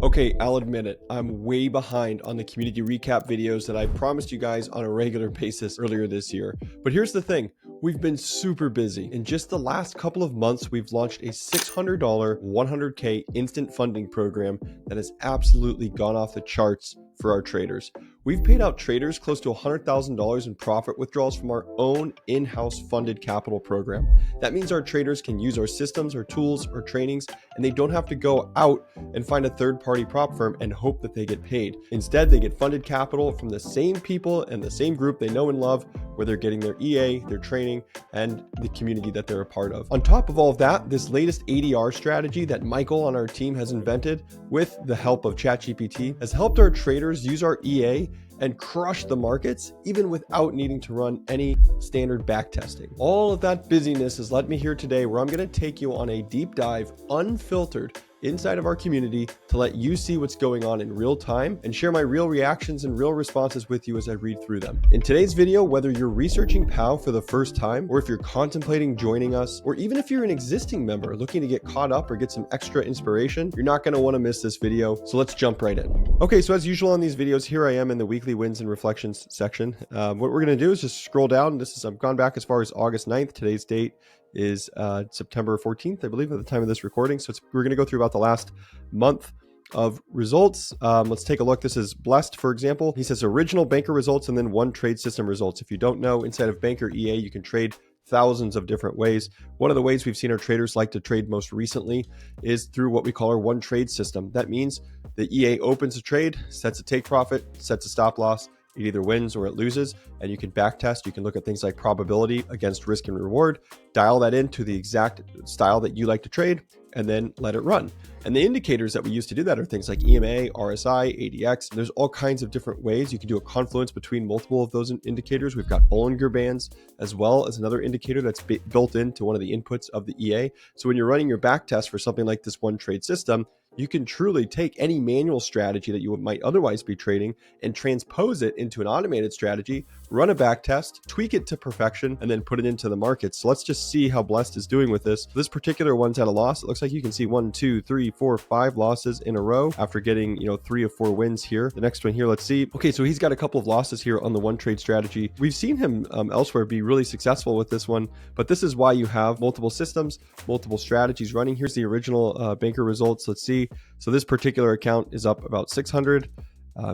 Okay, I'll admit it, I'm way behind on the community recap videos that I promised you guys on a regular basis earlier this year. But here's the thing, we've been super busy. In just the last couple of months, we've launched a $600 100K instant funding program that has absolutely gone off the charts for our traders. We've paid out traders close to $100,000 in profit withdrawals from our own in-house funded capital program. That means our traders can use our systems, our tools, our trainings, and they don't have to go out and find a third-party prop firm and hope that they get paid. Instead, they get funded capital from the same people and the same group they know and love, where they're getting their EA, their training, and the community that they're a part of. On top of all of that, this latest ADR strategy that Michael on our team has invented with the help of ChatGPT has helped our traders use our EA and crush the markets even without needing to run any standard backtesting. All of that busyness has led me here today where I'm going to take you on a deep dive, unfiltered, inside of our community to let you see what's going on in real time and share my real reactions and real responses with you as I read through them. In today's video, whether you're researching POW for the first time, or if you're contemplating joining us, or even if you're an existing member looking to get caught up or get some extra inspiration, you're not going to want to miss this video. So let's jump right in. Okay, so as usual on these videos, here I am in the weekly wins and reflections section. What we're going to do is just scroll down. I've gone back as far as August 9th. Today's date is September 14th, I believe, at the time of this recording. So we're going to go through about the last month of results. Let's take a look. This is Blessed, for example. He says original banker results and then one trade system results. If you don't know, inside of Banker EA, you can trade thousands of different ways. One of the ways we've seen our traders like to trade most recently is through what we call our one trade system. That means the EA opens a trade, sets a take profit, sets a stop loss. It either wins or it loses, and you can backtest. You can look at things like probability against risk and reward, dial that into the exact style that you like to trade, and then let it run. And the indicators that we use to do that are things like EMA, RSI, ADX. There's all kinds of different ways. You can do a confluence between multiple of those indicators. We've got Bollinger Bands as well as another indicator that's built into one of the inputs of the EA. So when you're running your backtest for something like this one trade system, you can truly take any manual strategy that you might otherwise be trading and transpose it into an automated strategy, run a backtest, tweak it to perfection, and then put it into the market. So let's just see how Blessed is doing with this. This particular one's at a loss. It looks like you can see 1, 2, 3, 4, 5 losses in a row after getting 3 or 4 wins here. The next one here, let's see. Okay, so he's got a couple of losses here on the one trade strategy. We've seen him elsewhere be really successful with this one, but this is why you have multiple systems, multiple strategies running. Here's the original banker results. Let's see. So this particular account is up about 600.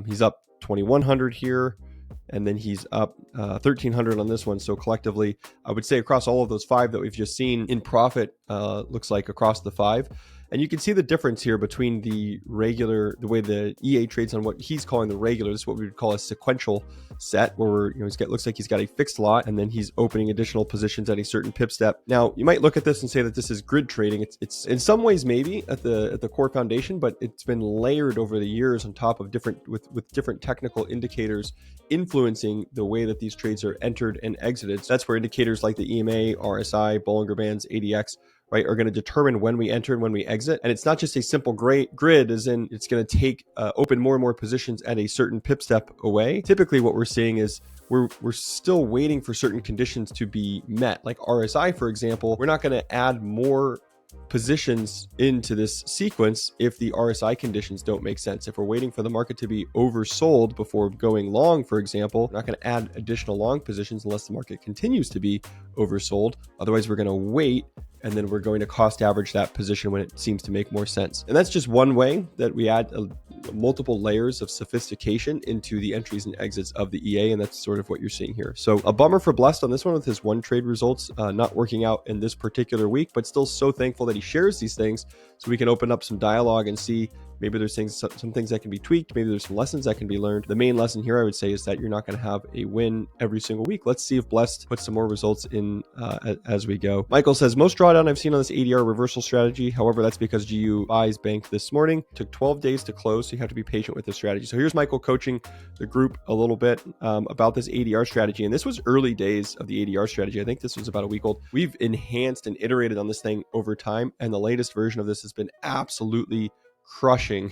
He's up 2,100 here. And then he's up 1,300 on this one. So collectively, I would say across all of those 5 that we've just seen in profit, looks like across the 5. And you can see the difference here between the way the EA trades on what he's calling the regular. This is what we would call a sequential set, where looks like he's got a fixed lot and then he's opening additional positions at a certain pip step. Now, you might look at this and say that this is grid trading. It's in some ways maybe at the core foundation, but it's been layered over the years on top of with different technical indicators influencing the way that these trades are entered and exited. So that's where indicators like the EMA, RSI, Bollinger Bands, ADX, right, are going to determine when we enter and when we exit. And it's not just a simple grid, as in it's going to take open more and more positions at a certain pip step away. Typically what we're seeing is we're still waiting for certain conditions to be met. Like RSI, for example, we're not going to add more positions into this sequence if the RSI conditions don't make sense. If we're waiting for the market to be oversold before going long, for example, we're not going to add additional long positions unless the market continues to be oversold. Otherwise, we're going to wait, and then we're going to cost average that position when it seems to make more sense. And that's just one way that we add multiple layers of sophistication into the entries and exits of the EA, and that's sort of what you're seeing here. So a bummer for Blessed on this one with his one trade results not working out in this particular week, but still so thankful that he shares these things so we can open up some dialogue and see maybe there's some things that can be tweaked. Maybe there's some lessons that can be learned. The main lesson here, I would say, is that you're not going to have a win every single week. Let's see if Blessed puts some more results in as we go. Michael says, most drawdown I've seen on this ADR reversal strategy. However, that's because GU buys bank this morning. Took 12 days to close, so you have to be patient with this strategy. So here's Michael coaching the group a little bit about this ADR strategy. And this was early days of the ADR strategy. I think this was about a week old. We've enhanced and iterated on this thing over time. And the latest version of this has been absolutely crushing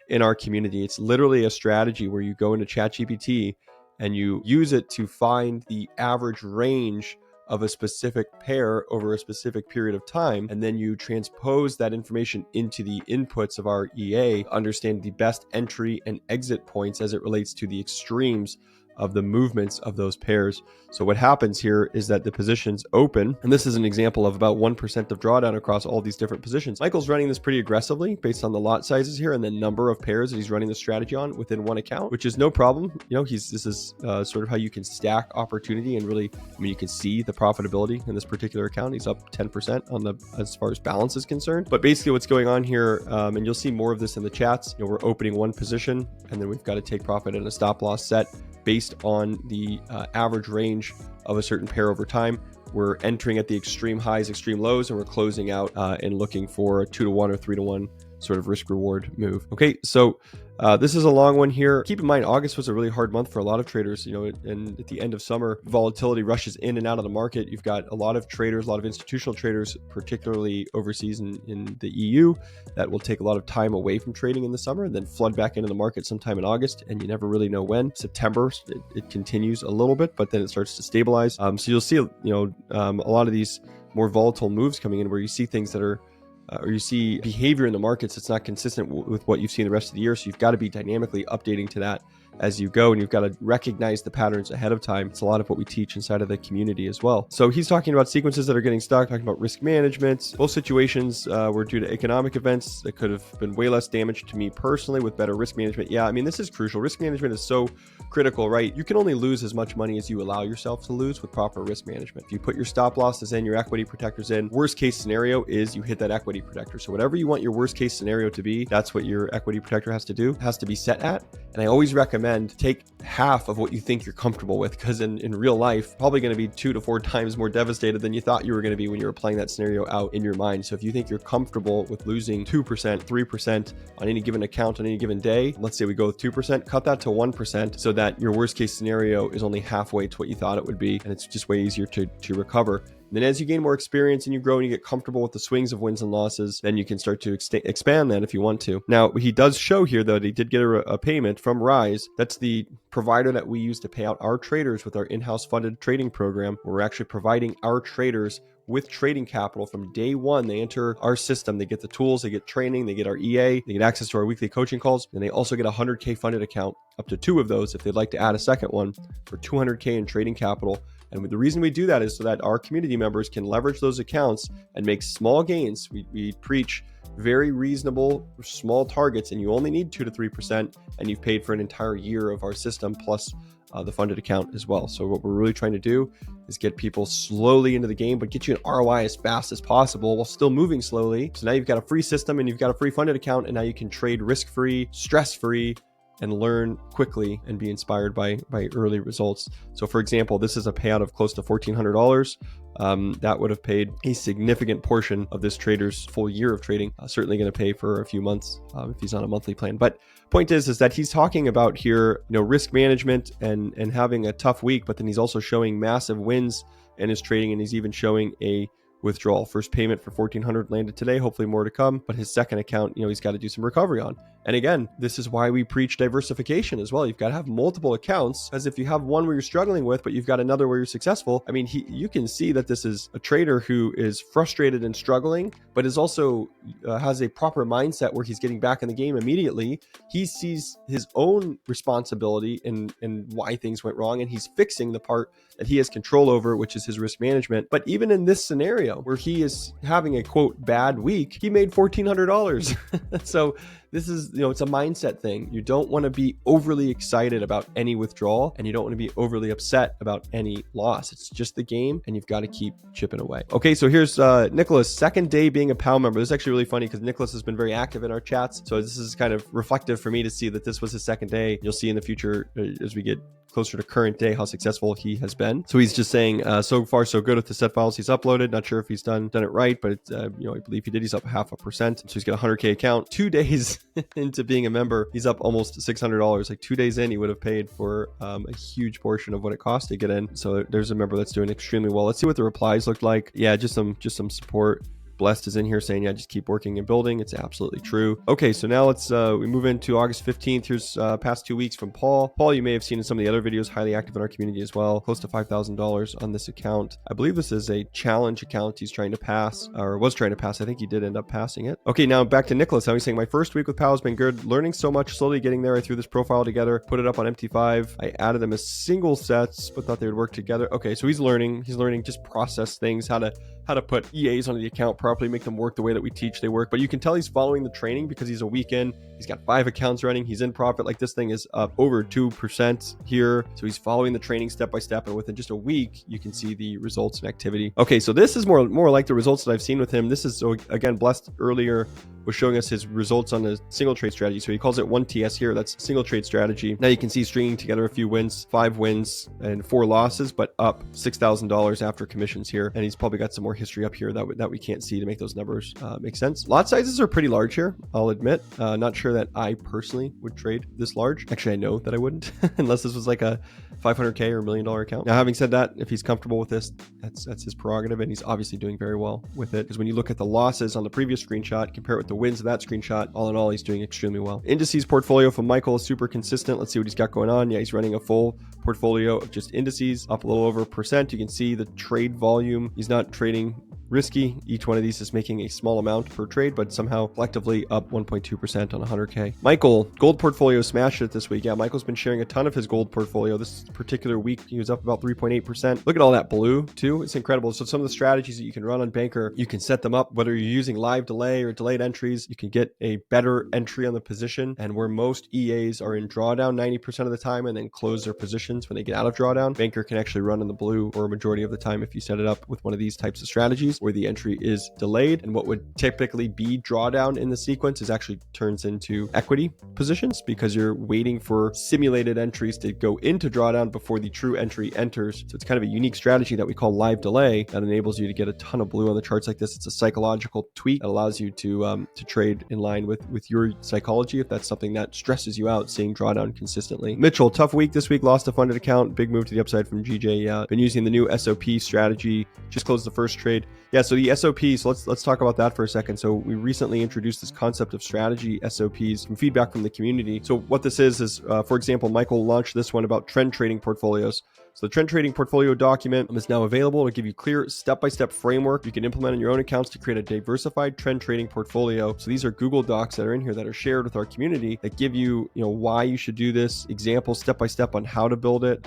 in our community. It's literally a strategy where you go into ChatGPT and you use it to find the average range of a specific pair over a specific period of time, and then you transpose that information into the inputs of our EA, understand the best entry and exit points as it relates to the extremes of the movements of those pairs. So what happens here is that the positions open, and this is an example of about 1% of drawdown across all these different positions. Michael's running this pretty aggressively based on the lot sizes here and the number of pairs that he's running the strategy on within one account, which is no problem. This is sort of how you can stack opportunity and really, you can see the profitability in this particular account. He's up 10% on as far as balance is concerned. But basically what's going on here, and you'll see more of this in the chats, we're opening one position and then we've got to take profit and a stop loss set based on the average range of a certain pair over time. We're entering at the extreme highs, extreme lows, and we're closing out and looking for a 2-to-1 or 3-to-1 sort of risk reward move. Okay, so this is a long one here. Keep in mind, August was a really hard month for a lot of traders, and at the end of summer, volatility rushes in and out of the market. You've got a lot of traders, a lot of institutional traders, particularly overseas in the EU, that will take a lot of time away from trading in the summer and then flood back into the market sometime in August, and you never really know when. September, it continues a little bit, but then it starts to stabilize. So you'll see, a lot of these more volatile moves coming in where you see things that are or you see behavior in the markets that's not consistent with what you've seen the rest of the year. So you've got to be dynamically updating to that as you go, and you've got to recognize the patterns ahead of time. It's a lot of what we teach inside of the community as well. So he's talking about sequences that are getting stuck, talking about risk management. Both situations were due to economic events that could have been way less damage to me personally with better risk management. Yeah, this is crucial. Risk management is so critical, right? You can only lose as much money as you allow yourself to lose with proper risk management. If you put your stop losses in, your equity protectors in, worst case scenario is you hit that equity protector. So whatever you want your worst case scenario to be, that's what your equity protector has to do, has to be set at. And I always recommend take half of what you think you're comfortable with, because in real life, probably going to be 2 to 4 times more devastated than you thought you were going to be when you were playing that scenario out in your mind. So if you think you're comfortable with losing 2%, 3% on any given account on any given day, let's say we go with 2%, cut that to 1% so that your worst case scenario is only halfway to what you thought it would be. And it's just way easier to recover. And then as you gain more experience and you grow and you get comfortable with the swings of wins and losses, then you can start to expand that if you want to. Now, he does show here, though, that he did get a payment from Rise. That's the provider that we use to pay out our traders with our in-house funded trading program, where we're actually providing our traders with trading capital from day one. They enter our system, they get the tools, they get training, they get our EA, they get access to our weekly coaching calls, and they also get a 100K funded account, up to 2 of those if they'd like to add a second one, for 200K in trading capital. And the reason we do that is so that our community members can leverage those accounts and make small gains. We preach very reasonable small targets, and you only need 2 to 3%, and you've paid for an entire year of our system plus the funded account as well. So what we're really trying to do is get people slowly into the game, but get you an ROI as fast as possible while still moving slowly. So now you've got a free system and you've got a free funded account, and now you can trade risk-free, stress-free, and learn quickly and be inspired by early results. So for example, this is a payout of close to $1,400. That would have paid a significant portion of this trader's full year of trading. Certainly going to pay for a few months if he's on a monthly plan. But point is that he's talking about here, risk management and having a tough week, but then he's also showing massive wins in his trading, and he's even showing a withdrawal. First payment for $1,400 landed today, hopefully more to come, but his second account, he's got to do some recovery on. And again, this is why we preach diversification as well. You've got to have multiple accounts, as if you have one where you're struggling with, but you've got another where you're successful. You can see that this is a trader who is frustrated and struggling, but is also has a proper mindset where he's getting back in the game immediately. He sees his own responsibility in why things went wrong, and he's fixing the part that he has control over, which is his risk management. But even in this scenario where he is having a quote bad week, he made $1,400. So this is, it's a mindset thing. You don't want to be overly excited about any withdrawal, and you don't want to be overly upset about any loss. It's just the game, and you've got to keep chipping away. Okay, so here's Nicholas, second day being a POW member. This is actually really funny because Nicholas has been very active in our chats. So this is kind of reflective for me to see that this was his second day. You'll see in the future, as we get closer to current day, how successful he has been. So he's just saying, so far so good with the set files he's uploaded. Not sure if he's done it right, but I believe he did. He's up 0.5%. So he's got a 100K account. 2 days into being a member, he's up almost $600. Like 2 days in, he would have paid for a huge portion of what it cost to get in. So there's a member that's doing extremely well. Let's see what the replies look like. Yeah, just some support. Blessed is in here saying, yeah, just keep working and building. It's absolutely true. Okay, so now let's we move into August 15th. Here's past 2 weeks from Paul. Paul, you may have seen in some of the other videos, highly active in our community as well. Close to $5,000 on this account. I believe this is a challenge account he's trying to pass, or was trying to pass. I think he did end up passing it. Okay, now back to Nicholas. How he's saying, my first week with POW has been good. Learning so much, slowly getting there. I threw this profile together, put it up on MT5. I added them as single sets, but thought they would work together. Okay, so he's learning. He's learning just process things, how to put EAs on the account properly, make them work the way that we teach they work. But you can tell he's following the training because he's a week in. He's got 5 accounts running. He's in profit. Like, this thing is up over 2% here. So he's following the training step by step. And within just a week, you can see the results and activity. Okay, so this is more like the results that I've seen with him. This is, so again, Blessed earlier was showing us his results on the single trade strategy. So he calls it 1TS here. That's single trade strategy. Now you can see stringing together a few wins, 5 wins and 4 losses, but up $6,000 after commissions here. And he's probably got some more history up here that we can't see to make those numbers make sense. Lot sizes are pretty large here, I'll admit. Not sure that I personally would trade this large. Actually, I know that I wouldn't unless this was like a $500K or $1 million account. Now, having said that, if he's comfortable with this, that's his prerogative, and he's obviously doing very well with it. Because when you look at the losses on the previous screenshot, compare it with the wins of that screenshot, all in all, he's doing extremely well. Indices portfolio from Michael is super consistent. Let's see what he's got going on. Yeah, he's running a full portfolio of just indices, up a little over 1%. You can see the trade volume. He's not trading risky. Each one of these is making a small amount per trade, but somehow collectively up 1.2% on 100K. Michael, gold portfolio smashed it this week. Yeah, Michael's been sharing a ton of his gold portfolio. This particular week, he was up about 3.8%. Look at all that blue too. It's incredible. So some of the strategies that you can run on Banker, you can set them up, whether you're using live delay or delayed entries, you can get a better entry on the position. And where most EAs are in drawdown 90% of the time and then close their positions when they get out of drawdown, Banker can actually run in the blue for a majority of the time if you set it up with one of these types of strategies where the entry is delayed, and what would typically be drawdown in the sequence is actually turns into equity positions because you're waiting for simulated entries to go into drawdown before the true entry enters. So it's kind of a unique strategy that we call live delay that enables you to get a ton of blue on the charts like this. It's a psychological tweak that allows you to trade in line with your psychology if that's something that stresses you out, seeing drawdown consistently. Mitchell, tough week this week, lost a funded account, big move to the upside from GJ. Been using the new SOP strategy, just closed the first trade. Yeah, so the SOPs, let's talk about that for a second. So we recently introduced this concept of strategy SOPs from feedback from the community. So what this is for example, Michael launched this one about trend trading portfolios. So the trend trading portfolio document is now available to give you clear step-by-step framework you can implement in your own accounts to create a diversified trend trading portfolio. So these are Google Docs that are in here that are shared with our community that give you, why you should do this, examples step-by-step on how to build it,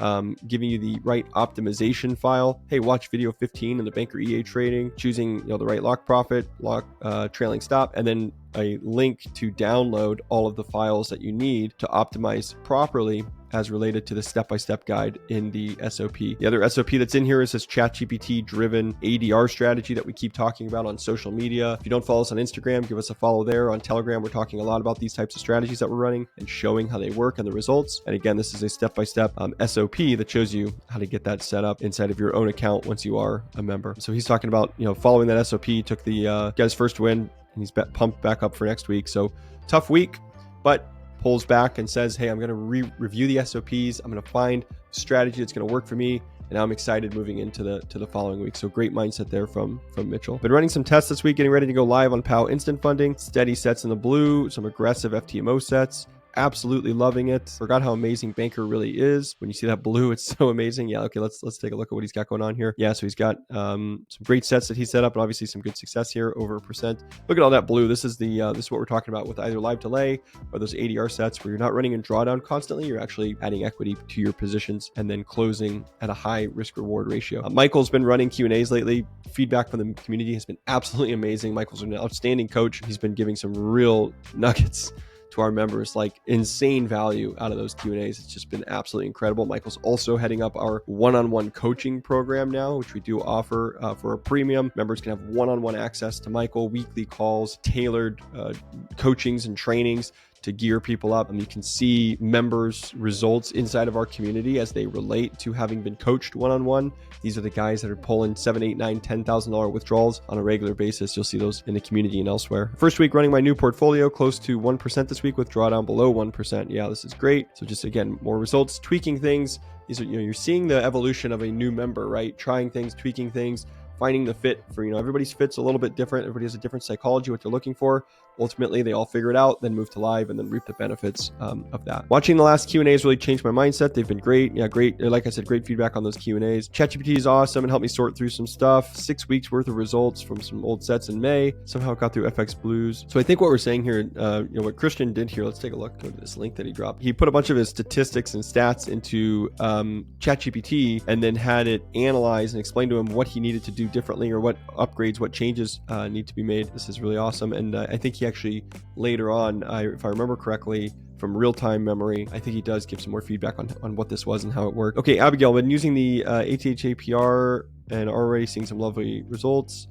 giving you the right optimization file. Hey, watch video 15 in the Banker EA trading, choosing the right lock profit, lock trailing stop, and then a link to download all of the files that you need to optimize properly as related to the step-by-step guide in the SOP. The other SOP that's in here is this ChatGPT-driven ADR strategy that we keep talking about on social media. If you don't follow us on Instagram, give us a follow there. On Telegram, we're talking a lot about these types of strategies that we're running and showing how they work and the results. And again, this is a step-by-step SOP that shows you how to get that set up inside of your own account once you are a member. So he's talking about, following that SOP, took the got his first win, and he's pumped back up for next week. So tough week, but pulls back and says, hey, I'm going to review the SOPs. I'm going to find a strategy that's going to work for me. And I'm excited moving into the following week. So great mindset there from Mitchell. Been running some tests this week, getting ready to go live on POW Instant Funding. Steady sets in the blue, some aggressive FTMO sets. Absolutely loving it. Forgot how amazing Banker really is. When you see that blue, it's so amazing. Yeah, okay, let's take a look at what he's got going on here. Yeah, so he's got some great sets that he set up, and obviously some good success here, over 1%. Look at all that blue. This is what we're talking about with either live delay or those ADR sets where you're not running in drawdown constantly. You're actually adding equity to your positions and then closing at a high risk reward ratio. Michael's been running Q&As lately. Feedback from the community has been absolutely amazing. Michael's an outstanding coach. He's been giving some real nuggets to our members, like insane value out of those Q&As. It's just been absolutely incredible. Michael's also heading up our one-on-one coaching program now, which we do offer for a premium. Members can have one-on-one access to Michael, weekly calls, tailored coachings and trainings to gear people up. And you can see members' results inside of our community as they relate to having been coached one-on-one. These are the guys that are pulling $7,000, $8,000, $10,000 withdrawals on a regular basis. You'll see those in the community and elsewhere. First week running my new portfolio, close to 1% this week with drawdown below 1%. Yeah, this is great. So just again, more results, tweaking things. These are, you're seeing the evolution of a new member, right? Trying things, tweaking things, finding the fit for, everybody's fit's a little bit different. Everybody has a different psychology, what they're looking for. Ultimately, they all figure it out, then move to live, and then reap the benefits of that. Watching the last Q&As really changed my mindset. They've been great. Yeah, great. Like I said, great feedback on those Q&As. ChatGPT is awesome and helped me sort through some stuff. 6 weeks worth of results from some old sets in May. Somehow got through FX Blues. So I think what we're saying here, what Christian did here, let's take a look. Go to this link that he dropped. He put a bunch of his statistics and stats into ChatGPT and then had it analyze and explain to him what he needed to do differently or what upgrades, what changes need to be made. This is really awesome. And I think he actually later on, if I remember correctly, from real-time memory, I think he does give some more feedback on what this was and how it worked. Okay, Abigail, been using the ATH APR and already seeing some lovely results.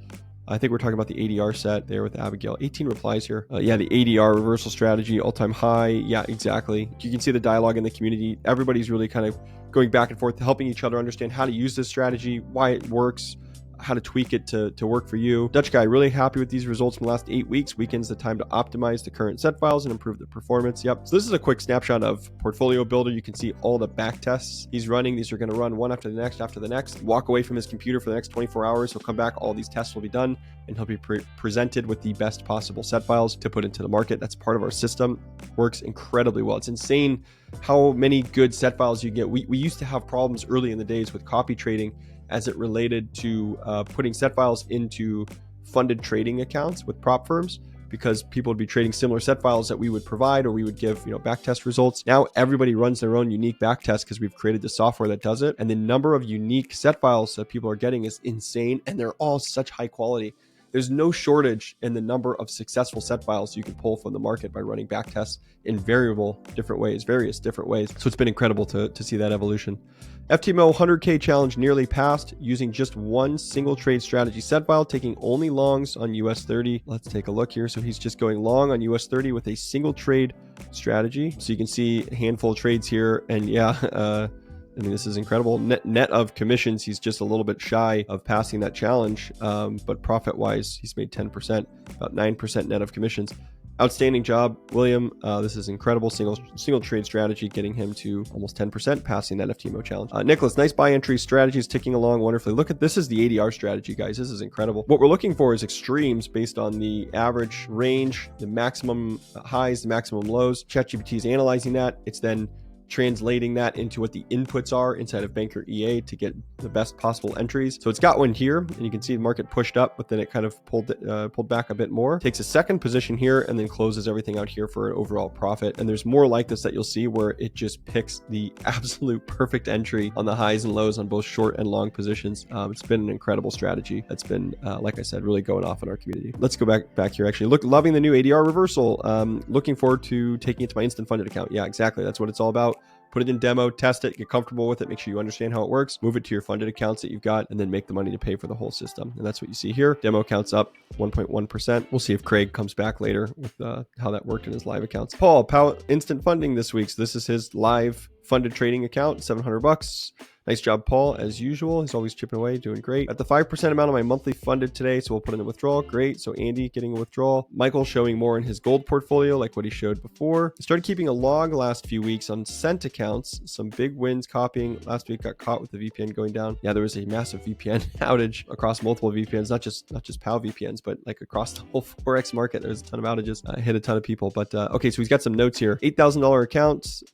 I think we're talking about the ADR set there with Abigail. 18 replies here. Yeah, the ADR reversal strategy, all-time high. Yeah, exactly. You can see the dialogue in the community. Everybody's really kind of going back and forth, helping each other understand how to use this strategy, why it works, how to tweak it to work for you. Dutch guy, really happy with these results from the last 8 weeks. Weekends the time to optimize the current set files and improve the performance. Yep. So this is a quick snapshot of Portfolio Builder. You can see all the back tests he's running. These are going to run one after the next. Walk away from his computer for the next 24 hours. He'll come back. All these tests will be done and he'll be presented with the best possible set files to put into the market. That's part of our system. Works incredibly well. It's insane how many good set files you get. We used to have problems early in the days with copy trading as it related to putting set files into funded trading accounts with prop firms, because people would be trading similar set files that we would provide or we would give, backtest results. Now everybody runs their own unique backtest because we've created the software that does it. And the number of unique set files that people are getting is insane. And they're all such high quality. There's no shortage in the number of successful set files you can pull from the market by running backtests in various different ways. So it's been incredible to see that evolution. FTMO 100K challenge nearly passed using just one single trade strategy set file, taking only longs on US 30. Let's take a look here. So he's just going long on US 30 with a single trade strategy. So you can see a handful of trades here. And yeah, this is incredible. Net of commissions, he's just a little bit shy of passing that challenge. But profit-wise, he's made 10%, about 9% net of commissions. Outstanding job, William. This is incredible. Single trade strategy, getting him to almost 10%, passing that FTMO challenge. Nicholas, nice buy entry strategies, ticking along wonderfully. Look at this is the ADR strategy, guys. This is incredible. What we're looking for is extremes based on the average range, the maximum highs, the maximum lows. ChatGPT is analyzing that. It's then translating that into what the inputs are inside of Banker EA to get the best possible entries. So it's got one here, and you can see the market pushed up, but then it kind of pulled back a bit more. Takes a second position here, and then closes everything out here for an overall profit. And there's more like this that you'll see where it just picks the absolute perfect entry on the highs and lows on both short and long positions. It's been an incredible strategy. That's been, like I said, really going off in our community. Let's go back here. Actually, loving the new ADR reversal. Looking forward to taking it to my instant funded account. Yeah, exactly. That's what it's all about. Put it in demo, test it, get comfortable with it, make sure you understand how it works, move it to your funded accounts that you've got, and then make the money to pay for the whole system. And that's what you see here. Demo accounts up 1.1%. We'll see if Craig comes back later with how that worked in his live accounts. Paul, instant funding this week. So this is his live funded trading account, $700. Nice job, Paul, as usual. He's always chipping away, doing great. At the 5% amount of my monthly funded today, so we'll put in a withdrawal. Great. So Andy getting a withdrawal. Michael showing more in his gold portfolio, like what he showed before. I started keeping a log last few weeks on cent accounts. Some big wins copying. Last week got caught with the VPN going down. Yeah, there was a massive VPN outage across multiple VPNs, not just POW VPNs, but like across the whole Forex market. There's a ton of outages. Hit a ton of people. But okay, so he's got some notes here. $8,000 accounts.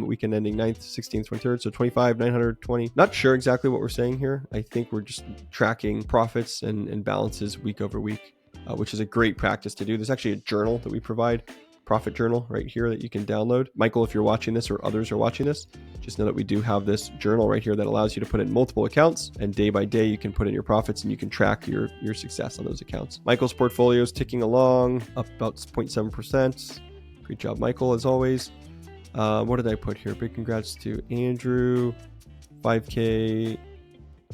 Weekend ending 9th, 16th, 23rd. So 25, 920. Not sure exactly what we're saying here. I think we're just tracking profits and balances week over week, which is a great practice to do. There's actually a journal that we provide, profit journal right here that you can download. Michael, if you're watching this or others are watching this, just know that we do have this journal right here that allows you to put in multiple accounts, and day by day you can put in your profits and you can track your success on those accounts. Michael's portfolio is ticking along, up about 0.7%. Great job, Michael, as always. What did I put here? Big congrats to Andrew. 5K.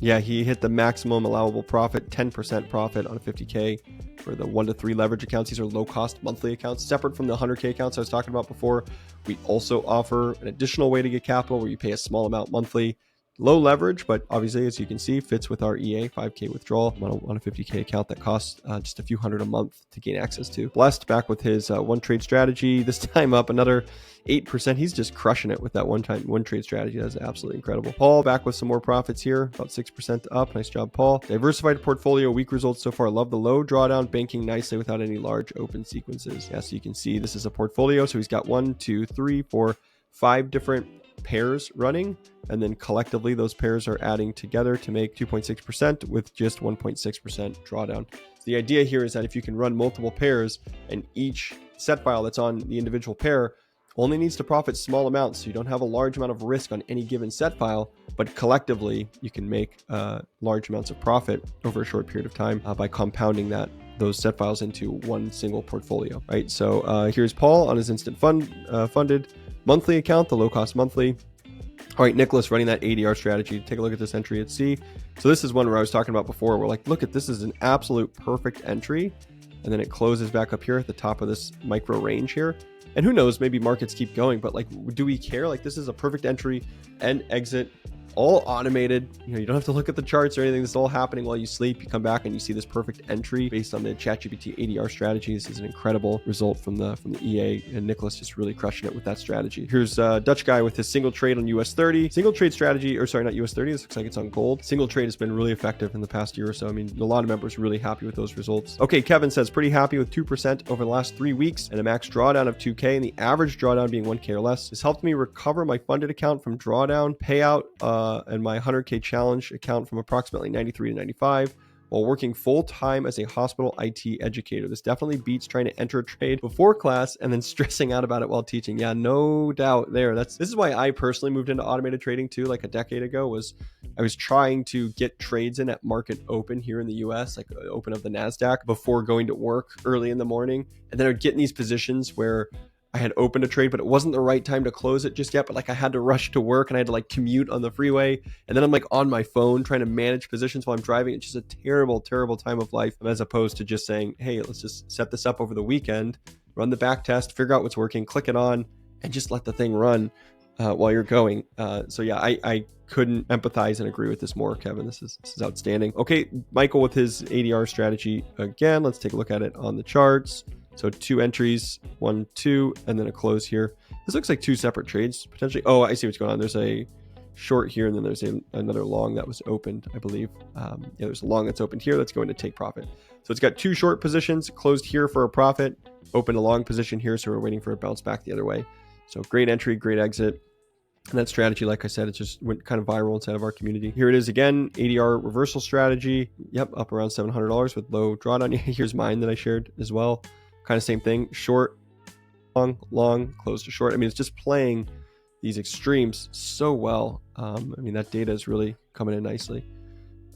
Yeah, he hit the maximum allowable profit, 10% profit on a 50K for the 1 to 3 leverage accounts. These are low cost monthly accounts, separate from the 100K accounts I was talking about before. We also offer an additional way to get capital where you pay a small amount monthly. Low leverage, but obviously, as you can see, fits with our EA 5K withdrawal on a 50K account that costs just a few hundred a month to gain access to. Blessed back with his one trade strategy, this time up another 8%. He's just crushing it with that one trade strategy. That's absolutely incredible. Paul back with some more profits here, about 6% up. Nice job, Paul. Diversified portfolio, weak results so far. Love the low drawdown, banking nicely without any large open sequences. Yeah, so you can see this is a portfolio. So he's got 1, 2, 3, 4, 5 different pairs running, and then collectively those pairs are adding together to make 2.6% with just 1.6% drawdown. So the idea here is that if you can run multiple pairs and each set file that's on the individual pair only needs to profit small amounts, so you don't have a large amount of risk on any given set file, but collectively you can make large amounts of profit over a short period of time by compounding those set files into one single portfolio, right? So here's Paul on his instant funded monthly account, the low cost monthly. All right, Nicholas running that ADR strategy. Take a look at this entry at C. So this is one where I was talking about before. We're like, look at this is an absolute perfect entry. And then it closes back up here at the top of this micro range here. And who knows, maybe markets keep going, but like, do we care? Like, this is a perfect entry and exit, all automated. You know, you don't have to look at the charts or anything. This is all happening while you sleep. You come back and you see this perfect entry based on the ChatGPT ADR strategy. This is an incredible result from the EA, and Nicholas just really crushing it with that strategy. Here's Dutch guy with his single trade on US 30. Single trade strategy, or sorry, not US 30. This looks like it's on gold. Single trade has been really effective in the past year or so. I mean, a lot of members really happy with those results. Okay, Kevin says pretty happy with 2% over the last 3 weeks and a max drawdown of 2K, and the average drawdown being 1K or less. This helped me recover my funded account from drawdown, payout, and my 100K challenge account from approximately 93 to 95 while working full-time as a hospital IT educator. This definitely beats trying to enter a trade before class and then stressing out about it while teaching. Yeah, no doubt there. This is why I personally moved into automated trading too, like a decade ago. I was trying to get trades in at market open here in the US, like open of the NASDAQ, before going to work early in the morning. And then I would get in these positions where I had opened a trade, but it wasn't the right time to close it just yet. But like I had to rush to work and I had to like commute on the freeway. And then I'm like on my phone trying to manage positions while I'm driving. It's just a terrible, terrible time of life, as opposed to just saying, hey, let's just set this up over the weekend, run the back test, figure out what's working, click it on, and just let the thing run while you're going. So yeah, I couldn't empathize and agree with this more, Kevin. This is outstanding. Okay, Michael with his ADR strategy again. Let's take a look at it on the charts. So 2 entries, 1, 2, and then a close here. This looks like 2 separate trades potentially. Oh, I see what's going on. There's a short here, and then there's another long that was opened, I believe. Yeah, there's a long that's opened here that's going to take profit. So it's got 2 short positions, closed here for a profit, opened a long position here, so we're waiting for a bounce back the other way. So great entry, great exit. And that strategy, like I said, it just went kind of viral inside of our community. Here it is again, ADR reversal strategy. Yep, up around $700 with low drawdown. Here's mine that I shared as well. Kind of same thing, short, long, close to short. I mean, it's just playing these extremes so well. I mean, that data is really coming in nicely.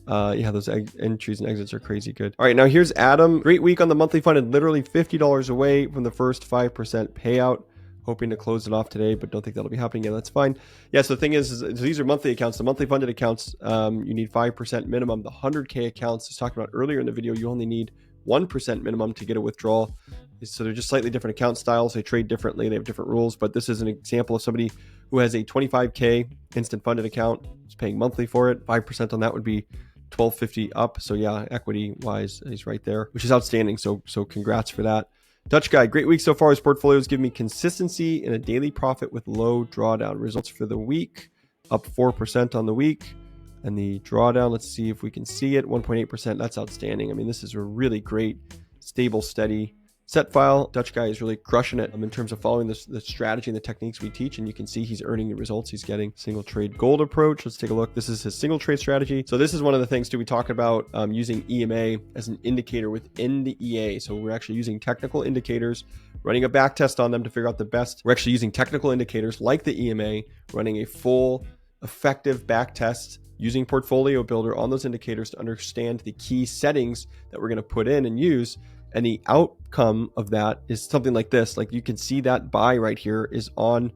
Yeah, those entries and exits are crazy good. All right, now here's Adam. Great week on the monthly funded, literally $50 away from the first 5% payout. Hoping to close it off today, but don't think that'll be happening. Yeah, that's fine. Yeah, so the thing is these are monthly accounts. The monthly funded accounts, you need 5% minimum. The 100K accounts, as talked about earlier in the video, you only need 1% minimum to get a withdrawal. So they're just slightly different account styles. They trade differently. They have different rules, but this is an example of somebody who has a 25K instant funded account, is paying monthly for it. 5% on that would be $12.50 up. So yeah, equity wise, he's right there, which is outstanding. So congrats for that. Dutch guy, great week so far. His portfolios give me consistency and a daily profit with low drawdown. Results for the week, up 4% on the week. And the drawdown, let's see if we can see it, 1.8%. That's outstanding. I mean, this is a really great, stable, steady set file. Dutch guy is really crushing it in terms of following the strategy and the techniques we teach. And you can see he's earning the results he's getting. Single trade gold approach. Let's take a look. This is his single trade strategy. So this is one of the things too we talk about using EMA as an indicator within the EA. So we're actually using technical indicators, running a back test on them to figure out the best. We're actually using technical indicators like the EMA, running a full effective back test using Portfolio Builder on those indicators to understand the key settings that we're going to put in and use. And the outcome of that is something like this. Like you can see that buy right here is on,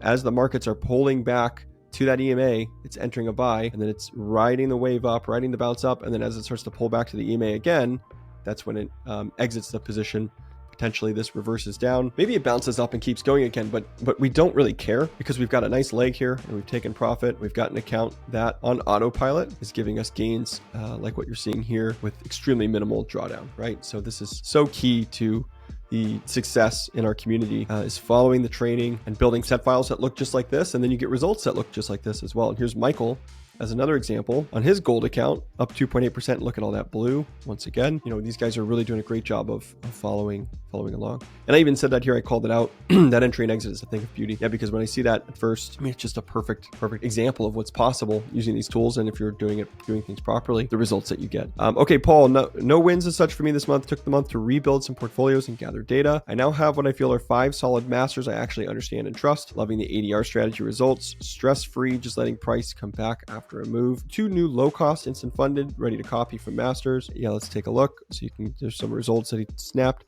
as the markets are pulling back to that EMA, it's entering a buy, and then it's riding the wave up, riding the bounce up. And then as it starts to pull back to the EMA again, that's when it exits the position. Potentially this reverses down. Maybe it bounces up and keeps going again, but we don't really care because we've got a nice leg here and we've taken profit. We've got an account that on autopilot is giving us gains like what you're seeing here with extremely minimal drawdown, right? So this is so key to the success in our community is following the training and building set files that look just like this, and then you get results that look just like this as well. And here's Michael as another example on his gold account, up 2.8%. Look at all that blue. Once again, these guys are really doing a great job of following along. And I even said that here, I called it out. That entry and exit is a thing of beauty. Yeah, because when I see that at first, it's just a perfect example of what's possible using these tools. And if you're doing things properly, the results that you get. Okay, Paul, no wins as such for me this month. Took the month to rebuild some portfolios and gather data. I now have what I feel are 5 solid masters I actually understand and trust. Loving the ADR strategy results. Stress-free, just letting price come back after a move. 2 new low-cost instant funded, ready to copy from masters. Yeah, let's take a look. So there's some results that he snapped.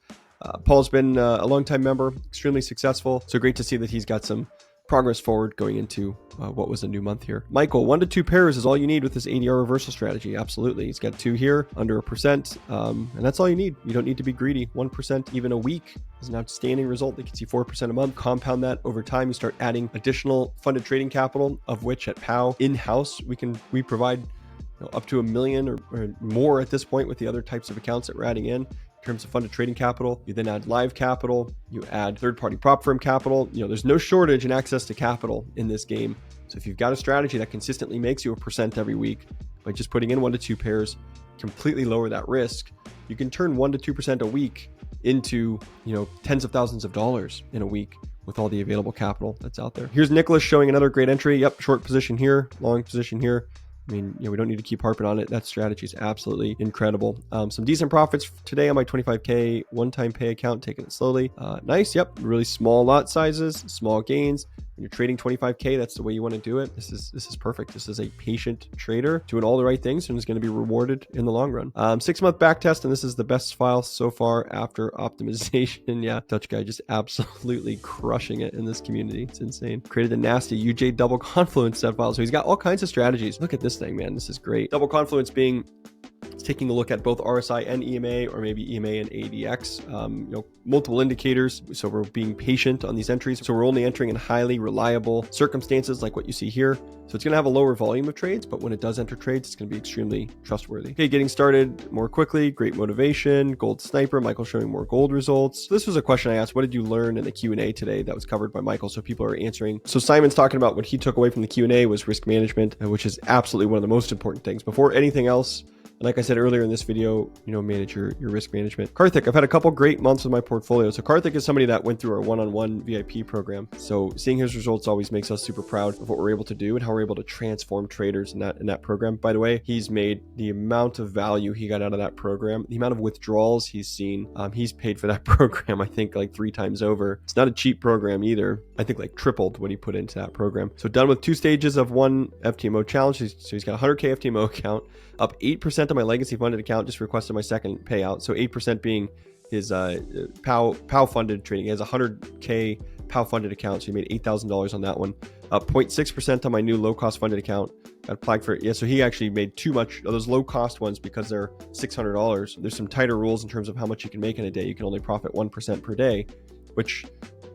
Paul's been a long-time member, extremely successful. So great to see that he's got some progress forward going into what was a new month here. Michael, 1 to 2 pairs is all you need with this ADR reversal strategy. Absolutely. He's got 2 here, under 1%. And that's all you need. You don't need to be greedy. 1% even a week is an outstanding result. They can see 4% a month. Compound that over time. You start adding additional funded trading capital, of which at POW in-house, we provide up to $1 million or more at this point with the other types of accounts that we're adding in terms of funded trading capital. You then add live capital, you add third-party prop firm capital. There's no shortage in access to capital in this game. So if you've got a strategy that consistently makes you 1% every week by just putting in 1 to 2 pairs, completely lower that risk, you can turn 1 to 2% a week into, tens of thousands of dollars in a week with all the available capital that's out there. Here's Nicholas showing another great entry. Yep, short position here, long position here. We don't need to keep harping on it. That strategy is absolutely incredible. Some decent profits today on my 25K one-time pay account, taking it slowly. Nice. Yep. Really small lot sizes, small gains. When you're trading 25K, that's the way you want to do it. This is perfect. This is a patient trader doing all the right things and is going to be rewarded in the long run. 6-month back test, and this is the best file so far after optimization. Yeah, Dutch guy just absolutely crushing it in this community. It's insane. Created a nasty UJ double confluence set file. So he's got all kinds of strategies. Look at this thing, man. This is great. Double confluence being taking a look at both RSI and EMA, or maybe EMA and ADX, multiple indicators. So we're being patient on these entries. So we're only entering in highly reliable circumstances like what you see here. So it's going to have a lower volume of trades, but when it does enter trades, it's going to be extremely trustworthy. Okay, getting started more quickly. Great motivation. Gold sniper. Michael showing more gold results. So this was a question I asked. What did you learn in the Q&A today that was covered by Michael? So people are answering. So Simon's talking about what he took away from the Q&A was risk management, which is absolutely one of the most important things. Before anything else, like I said earlier in this video, manage your risk management. Karthik, I've had a couple great months with my portfolio. So Karthik is somebody that went through our one-on-one VIP program. So seeing his results always makes us super proud of what we're able to do and how we're able to transform traders in that program. By the way, he's made the amount of value he got out of that program, the amount of withdrawals he's seen. He's paid for that program, I think, like 3 times over. It's not a cheap program either. I think like tripled what he put into that program. So done with 2 stages of 1 FTMO challenge. So he's got a 100K FTMO account, up 8% on my legacy funded account, just requested my second payout. So 8% being his POW funded trading. He has a 100K POW funded account, so he made $8,000 on that one. 0.6% on my new low cost funded account. Got flagged for it. Yeah, so he actually made too much of those low cost ones because they're $600. There's some tighter rules in terms of how much you can make in a day. You can only profit 1% per day, which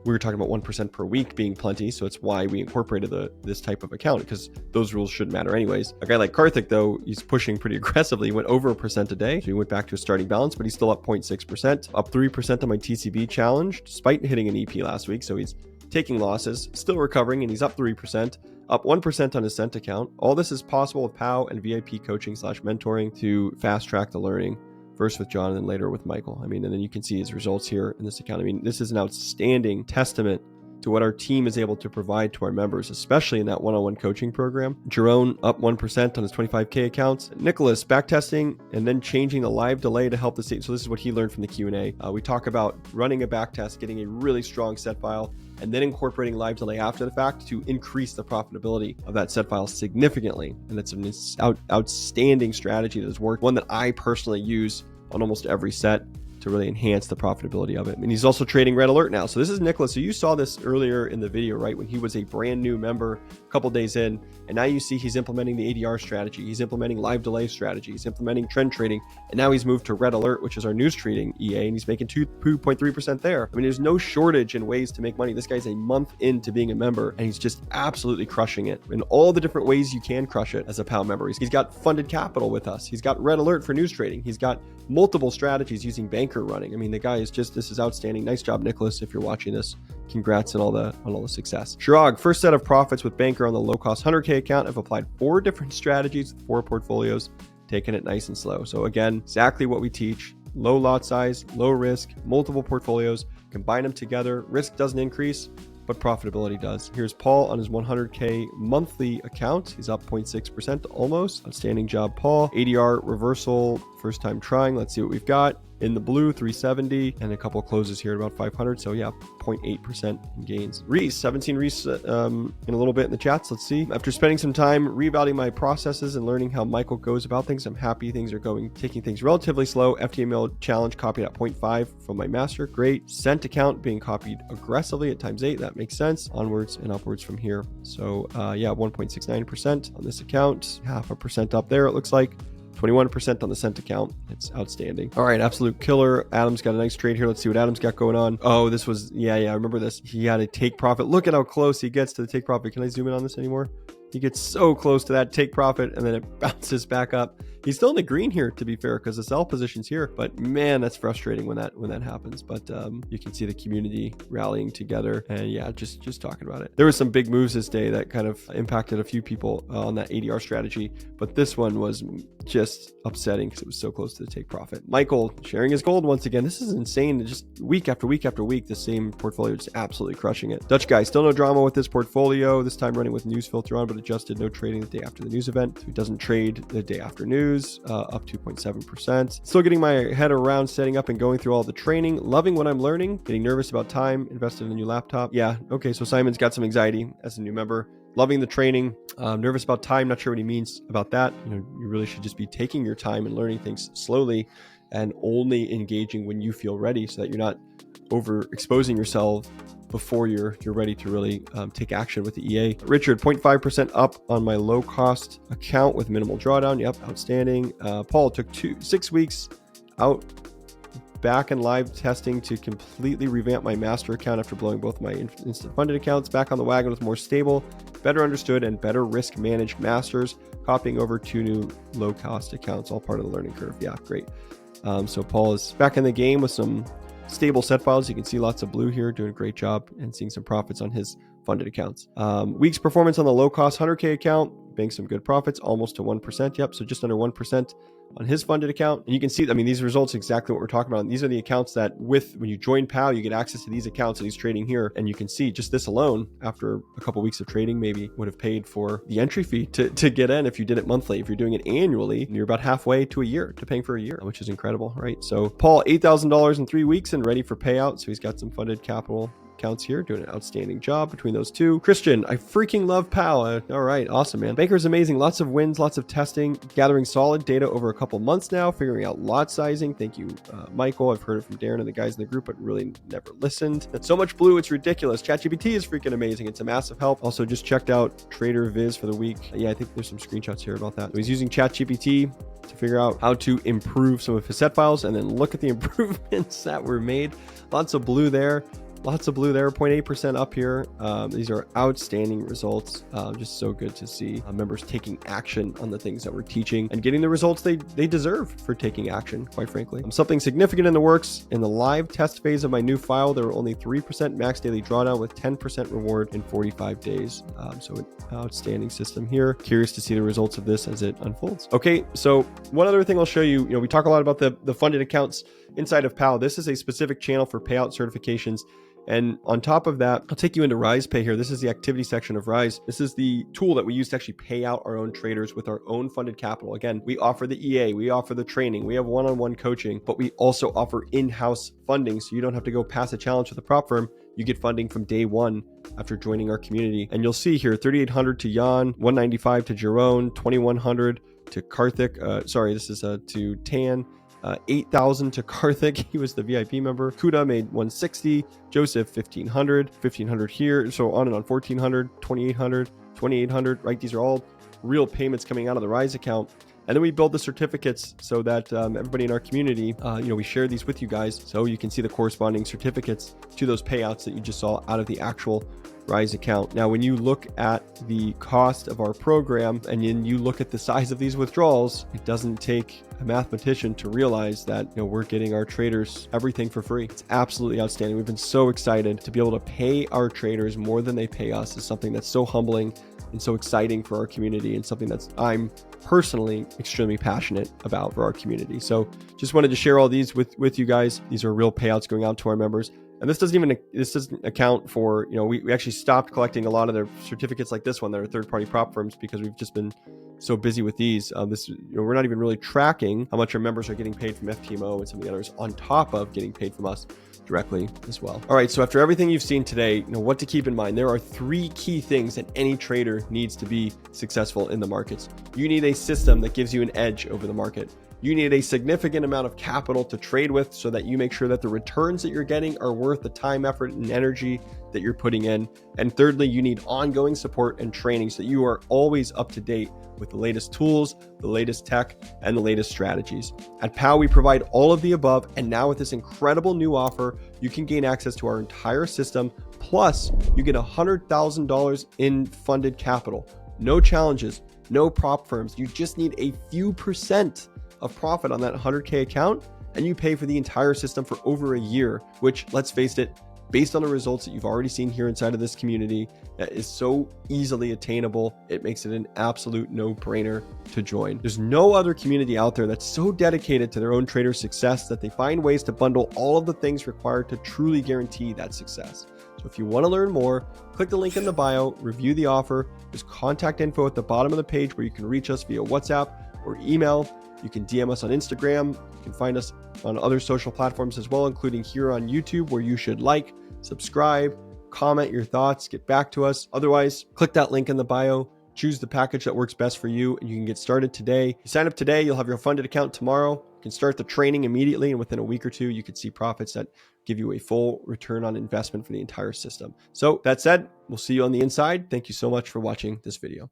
we were talking about 1% per week being plenty. So it's why we incorporated this type of account, because those rules shouldn't matter anyways. A guy like Karthik, though, he's pushing pretty aggressively. He went over 1% a day. So he went back to a starting balance, but he's still up 0.6%, up 3% on my TCB challenge, despite hitting an EP last week. So he's taking losses, still recovering, and he's up 3%, up 1% on his Cent account. All this is possible with POW and VIP coaching / mentoring to fast track the learning. First with John and then later with Michael. And then you can see his results here in this account. This is an outstanding testament to what our team is able to provide to our members, especially in that one-on-one coaching program. Jerome up 1% on his 25K accounts. Nicholas backtesting and then changing the live delay to help the state. So this is what he learned from the Q&A. We talk about running a backtest, getting a really strong set file, and then incorporating live delay after the fact to increase the profitability of that set file significantly. And it's an outstanding strategy that has worked, one that I personally use on almost every set to really enhance the profitability of it. And he's also trading Red Alert now. So this is Nicholas. So you saw this earlier in the video, right? When he was a brand new member a couple days in, and now you see he's implementing the ADR strategy. He's implementing live delay strategy. He's implementing trend trading. And now he's moved to Red Alert, which is our news trading EA, and he's making 2.3% there. There's no shortage in ways to make money. This guy's a month into being a member, and he's just absolutely crushing it in all the different ways you can crush it as a POW member. He's got funded capital with us. He's got Red Alert for news trading. He's got multiple strategies using bank banker running. I mean, the guy is just, this is outstanding. Nice job, Nicholas, if you're watching this. Congrats on all the success. Shirag, first set of profits with banker on the low cost 100K account. I've applied 4 different strategies with 4 portfolios, taking it nice and slow. So again, exactly what we teach. Low lot size, low risk, multiple portfolios, combine them together. Risk doesn't increase, but profitability does. Here's Paul on his 100K monthly account. He's up 0.6% almost. Outstanding job, Paul. ADR reversal, first time trying. Let's see what we've got. In the blue, 370, and a couple of closes here at about 500. So yeah, 0.8% in gains. Reese, 17 Reese in a little bit in the chats. Let's see. After spending some time reevaluating my processes and learning how Michael goes about things, I'm happy things are taking things relatively slow. FTMO challenge copied at 0.5 from my master. Great. Sent account being copied aggressively at ×8. That makes sense. Onwards and upwards from here. So yeah, 1.69% on this account. 0.5% up there, it looks like. 21% on the cent account. It's outstanding. All right, absolute killer. Adam's got a nice trade here. Let's see what Adam's got going on. Oh, this was, yeah, I remember this. He had a take profit. Look at how close he gets to the take profit. Can I zoom in on this anymore? He gets so close to that take profit and then it bounces back up. He's still in the green here, to be fair, because the sell position's here. But man, that's frustrating when that happens. But you can see the community rallying together, and yeah, just talking about it. There was some big moves this day that kind of impacted a few people on that ADR strategy, but this one was just upsetting because it was so close to the take profit. Michael sharing his gold once again. This is insane. Just week after week after week, the same portfolio just absolutely crushing it. Dutch guy, still no drama with this portfolio. This time running with news filter on, but adjusted no trading the day after the news event. So he doesn't trade the day after news. Up 2.7%. Still getting my head around setting up and going through all the training. Loving what I'm learning. Getting nervous about time. Invested in a new laptop. Yeah, okay, so Simon's got some anxiety as a new member. Loving the training. Nervous about time. Not sure what he means about that. You know, you really should just be taking your time and learning things slowly and only engaging when you feel ready so that you're not overexposing yourself before you're ready to really take action with the EA. Richard, 0.5% up on my low cost account with minimal drawdown. Yep, outstanding. Paul, took 6 weeks out back in live testing to completely revamp my master account after blowing both my instant funded accounts. Back on the wagon with more stable, better understood, and better risk managed masters, copying over 2 new low cost accounts, all part of the learning curve. Yeah, great. So Paul is back in the game with some stable set files. You can see lots of blue here, doing a great job and seeing some profits on his funded accounts. Week's performance on the low cost 100K account, bank some good profits, almost to 1%. Yep, so just under 1% on his funded account. And you can see, I mean, these results exactly what we're talking about. And these are the accounts that when you join POW, you get access to these accounts that he's trading here. And you can see just this alone, after a couple of weeks of trading, maybe would have paid for the entry fee to get in if you did it monthly. If you're doing it annually, you're about halfway to a year, to paying for a year, which is incredible, right? So Paul, $8,000 in 3 weeks and ready for payout. So he's got some funded capital accounts here, doing an outstanding job between those two. Christian, I freaking love POW. All right, awesome, man. Banker's amazing. Lots of wins, lots of testing, gathering solid data over a couple months now, figuring out lot sizing. Thank you, Michael. I've heard it from Darren and the guys in the group, but really never listened. That's so much blue, it's ridiculous. ChatGPT is freaking amazing. It's a massive help. Also, just checked out Trader Viz for the week. Yeah, I think there's some screenshots here about that. So he's using ChatGPT to figure out how to improve some of his set files, and then look at the improvements that were made. Lots of blue there. Lots of blue there, 0.8% up here. These are outstanding results. Just so good to see members taking action on the things that we're teaching and getting the results they deserve for taking action, quite frankly. Something significant in the works. In the live test phase of my new file, there were only 3% max daily drawdown with 10% reward in 45 days. So an outstanding system here. Curious to see the results of this as it unfolds. Okay, so one other thing I'll show you, we talk a lot about the funded accounts inside of POW. This is a specific channel for payout certifications. And on top of that, I'll take you into RisePay here. This is the activity section of Rise. This is the tool that we use to actually pay out our own traders with our own funded capital. Again, we offer the EA, we offer the training, we have one-on-one coaching, but we also offer in-house funding. So you don't have to go pass a challenge with a prop firm. You get funding from day one after joining our community. And you'll see here, 3,800 to Jan, 195 to Jerome, 2,100 to Karthik. This is to Tan. 8,000 to Karthik, he was the VIP member. Kuda made 160, Joseph 1,500 here, so on and on. 1,400, 2,800, 2,800, right? These are all real payments coming out of the Rise account. And then we build the certificates so that everybody in our community, we share these with you guys so you can see the corresponding certificates to those payouts that you just saw out of the actual Rise account. Now, when you look at the cost of our program and then you look at the size of these withdrawals, it doesn't take a mathematician to realize that we're getting our traders everything for free. It's absolutely outstanding. We've been so excited to be able to pay our traders more than they pay us. Is something that's so humbling and so exciting for our community, and something that's I'm personally extremely passionate about for our community. So just wanted to share all these with you guys. These are real payouts going out to our members. And this doesn't account for, we actually stopped collecting a lot of their certificates like this one that are third-party prop firms because we've just been so busy with these. We're not even really tracking how much our members are getting paid from FTMO and some of the others on top of getting paid from us directly as well. All right, so after everything you've seen today, what to keep in mind. There are 3 key things that any trader needs to be successful in the markets. You need a system that gives you an edge over the market. You need a significant amount of capital to trade with so that you make sure that the returns that you're getting are worth the time, effort, and energy that you're putting in. And thirdly, you need ongoing support and training so that you are always up to date with the latest tools, the latest tech, and the latest strategies. At POW, we provide all of the above, and now with this incredible new offer, you can gain access to our entire system, plus you get $100,000 in funded capital. No challenges, no prop firms. You just need a few percent of profit on that 100K account, and you pay for the entire system for over a year, which, let's face it, based on the results that you've already seen here inside of this community, that is so easily attainable, it makes it an absolute no-brainer to join. There's no other community out there that's so dedicated to their own trader success that they find ways to bundle all of the things required to truly guarantee that success. So if you want to learn more, click the link in the bio, review the offer. There's contact info at the bottom of the page where you can reach us via WhatsApp or email. You can DM us on Instagram. You can find us on other social platforms as well, including here on YouTube, where you should like, subscribe, comment your thoughts, get back to us. Otherwise, click that link in the bio, choose the package that works best for you, and you can get started today. You sign up today, you'll have your funded account tomorrow. You can start the training immediately, and within a week or two, you can see profits that give you a full return on investment for the entire system. So that said, we'll see you on the inside. Thank you so much for watching this video.